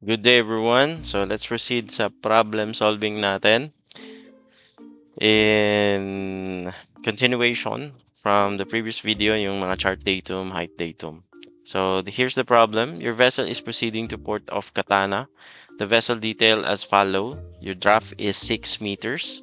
Good day everyone. So let's proceed sa problem solving natin. In continuation from the previous video, yung mga chart datum, height datum. So here's the problem. Your vessel is proceeding to port of Katana. The vessel detail as follow. Your draft is 6 meters.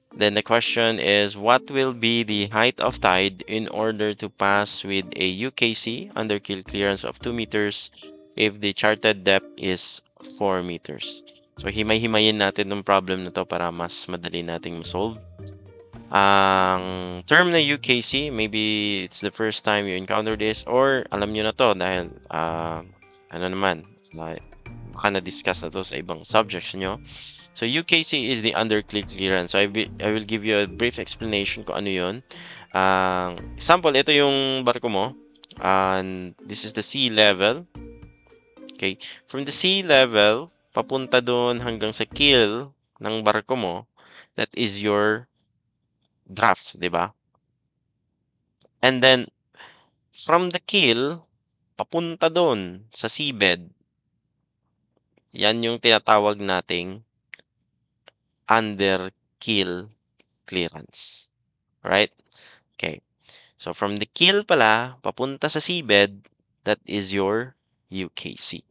Then the question is, what will be the height of tide in order to pass with a UKC under keel clearance of 2 meters if the charted depth is 4 meters? So himay-himayin natin ng problem na to para mas madali nating ma-solve. Ang term na UKC, maybe it's the first time you encounter this or alam nyo na to dahil ano naman, baka na-discuss na to sa ibang subjects nyo. So UKC is the under keel clearance. So I will give you a brief explanation kung ano yun. Example, ito yung barko mo. And this is the sea level. Okay. From the sea level, papunta doon hanggang sa keel ng barko mo, that is your draft, di ba? And then, from the keel, papunta doon sa seabed, yan yung tinatawag nating under keel clearance. Right? Okay. So from the keel pala, papunta sa seabed, that is your UKC.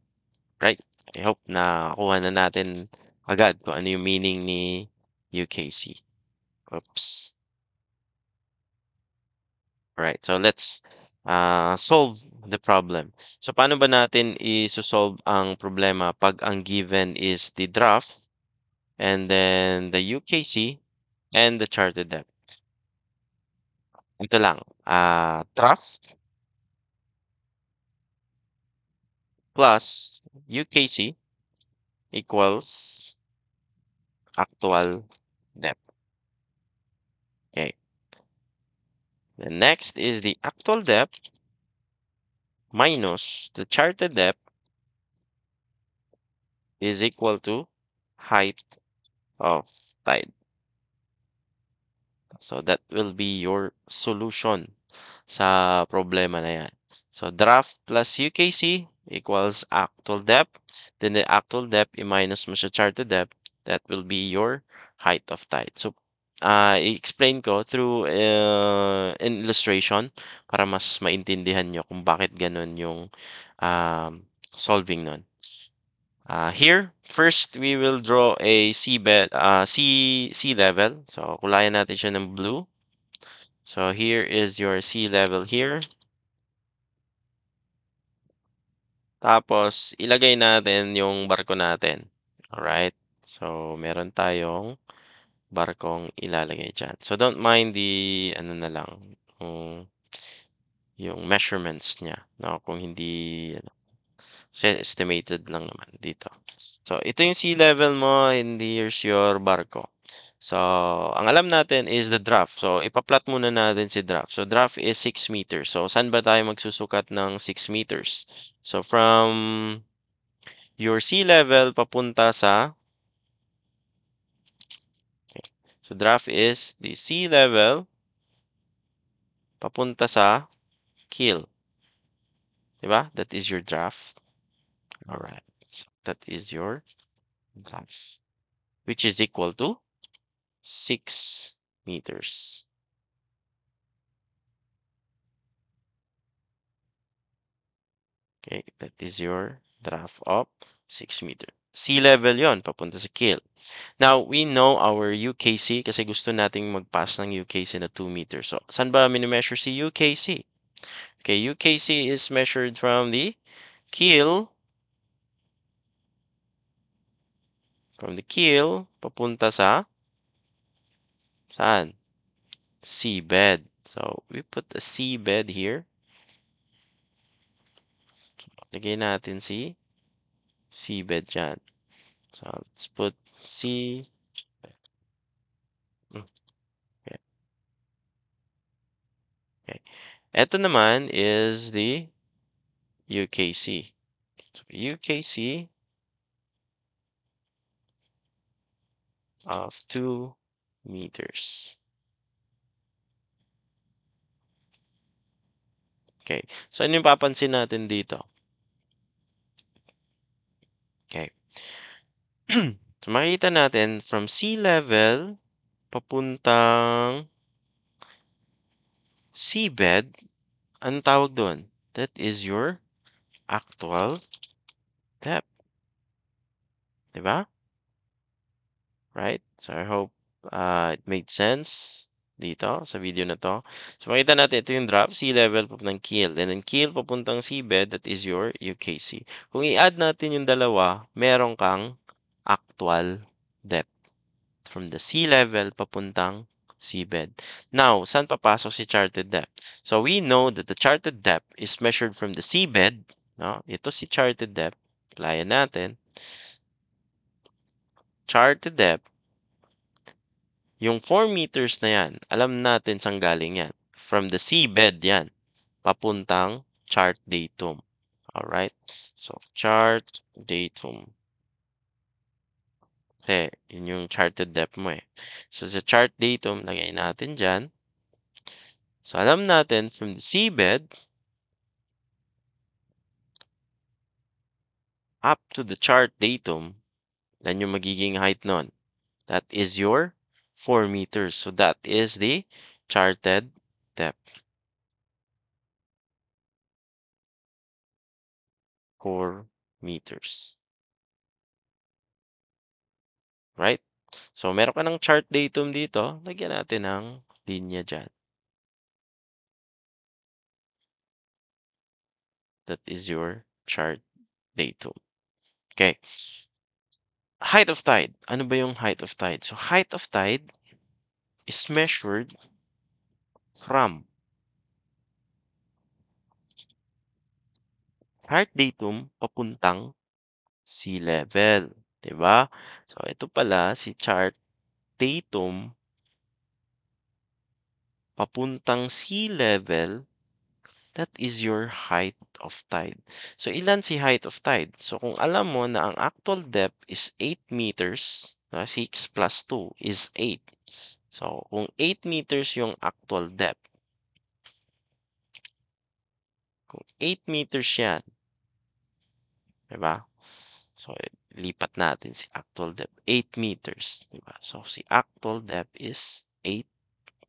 Right? I hope na kuha na natin agad kung ano yung meaning ni UKC. Oops. Right. So let's solve the problem. So paano ba natin i-solve ang problema pag ang given is the draft and then the UKC and the charted depth? Ito lang. Draft plus UKC equals actual depth. Okay. The next is the actual depth minus the charted depth is equal to height of tide. So that will be your solution sa problema na yan. So draft plus UKC equals actual depth. Then the actual depth i-minus mo sa charted depth. That will be your height of tide. So i-explain ko through an illustration para mas maintindihan nyo kung bakit ganun yung solving nun. Here, first we will draw a seabed, sea level. So kulayan natin siya ng blue. So here is your sea level here. Tapos ilagay natin yung barko natin. Alright? So meron tayong barkong ilalagay dyan. So don't mind the ano na lang, yung measurements niya, no? Kung hindi ano, estimated lang naman dito. So ito yung sea level mo and here's your barko. So ang alam natin is the draft. So ipa-plot muna natin si draft. So draft is 6 meters. So saan ba tayo magsusukat ng 6 meters? So from your sea level papunta sa so draft is the sea level papunta sa keel. Diba? That is your draft. Alright. So that is your draft. Which is equal to 6 meters. Okay, that is your draft of 6 meters. Sea level yon papunta sa keel. Now, we know our UKC kasi gusto nating mag-pass ng UKC na 2 meters. So, saan ba mini-measure si UKC? Okay, UKC is measured from the keel. From the keel, papunta sa saan? Seabed. So, we put a seabed here. Lagay natin si seabed dyan. So, let's put sea. Okay. Okay. Ito naman is the UKC. So, UKC of 2 meters. Okay. So, ano yung papansin natin dito? Okay. So makikita natin from sea level papuntang seabed, anong tawag doon? That is your actual depth. Diba? Right? So I hope it made sense dito sa video na to. So makita natin ito yung drop, sea level papuntang keel. And then keel papuntang seabed, that is your UKC. Kung i-add natin yung dalawa, meron kang actual depth from the sea level papuntang seabed. Now, saan papasok si charted depth? So we know that the charted depth is measured from the seabed. No? Ito si charted depth. Layan natin. Charted depth. Yung 4 meters na yan, alam natin saan galing yan. From the seabed yan, papuntang chart datum. Alright? So, chart datum. Kasi, yun yung charted depth mo eh. So, sa chart datum, lagay natin dyan. So, alam natin from the seabed up to the chart datum, yan yung magiging height nun. That is your 4 meters. So, that is the charted depth. 4 meters. Right? So, meron ka ng chart datum dito. Lagyan natin ng linya dyan. That is your chart datum. Okay. Height of tide. Ano ba yung height of tide? So, height of tide is measured from chart datum papuntang sea level. Diba? So, ito pala si chart datum papuntang sea level. That is your height of tide. So, ilan si height of tide? So, kung alam mo na ang actual depth is 8 meters, 6 plus 2 is 8. So, kung 8 meters yung actual depth, kung 8 meters yan, diba? So, lipat natin si actual depth, 8 meters, diba? So, si actual depth is 8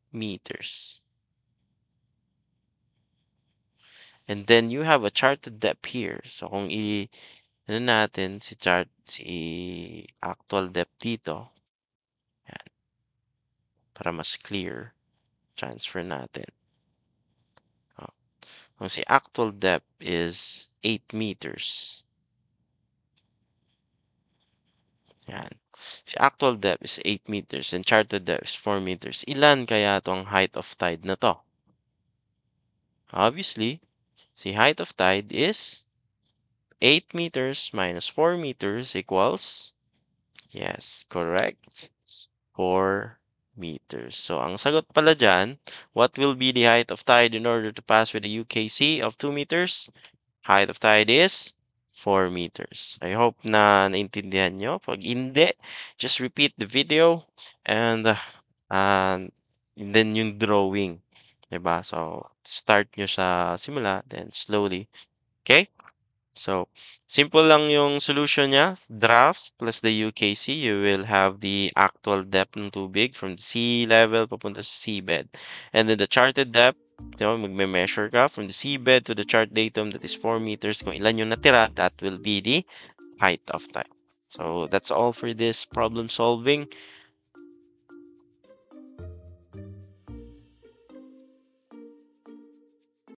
meters. And then, you have a charted depth here. So, kung ano natin si actual depth dito, yan, para mas clear, transfer natin. Kung si actual depth is 8 meters, yan. Si actual depth is 8 meters and charted depth is 4 meters. Ilan kaya tong height of tide na to? Obviously, si height of tide is 8 meters minus 4 meters equals, yes, correct, 4 meters. So, ang sagot pala dyan, what will be the height of tide in order to pass with a UKC of 2 meters? Height of tide is 4 meters. I hope na naintindihan nyo. Pag hindi, just repeat the video and then yung drawing. Diba? So, start nyo sa simula, then slowly. Okay? So, simple lang yung solution niya. Draft plus the UKC, you will have the actual depth ng tubig from the sea level papunta sa seabed. And then the charted depth, magme-measure ka from the seabed to the chart datum, that is 4 meters. Kung ilan yung natira, that will be the height of tide. So, that's all for this problem solving.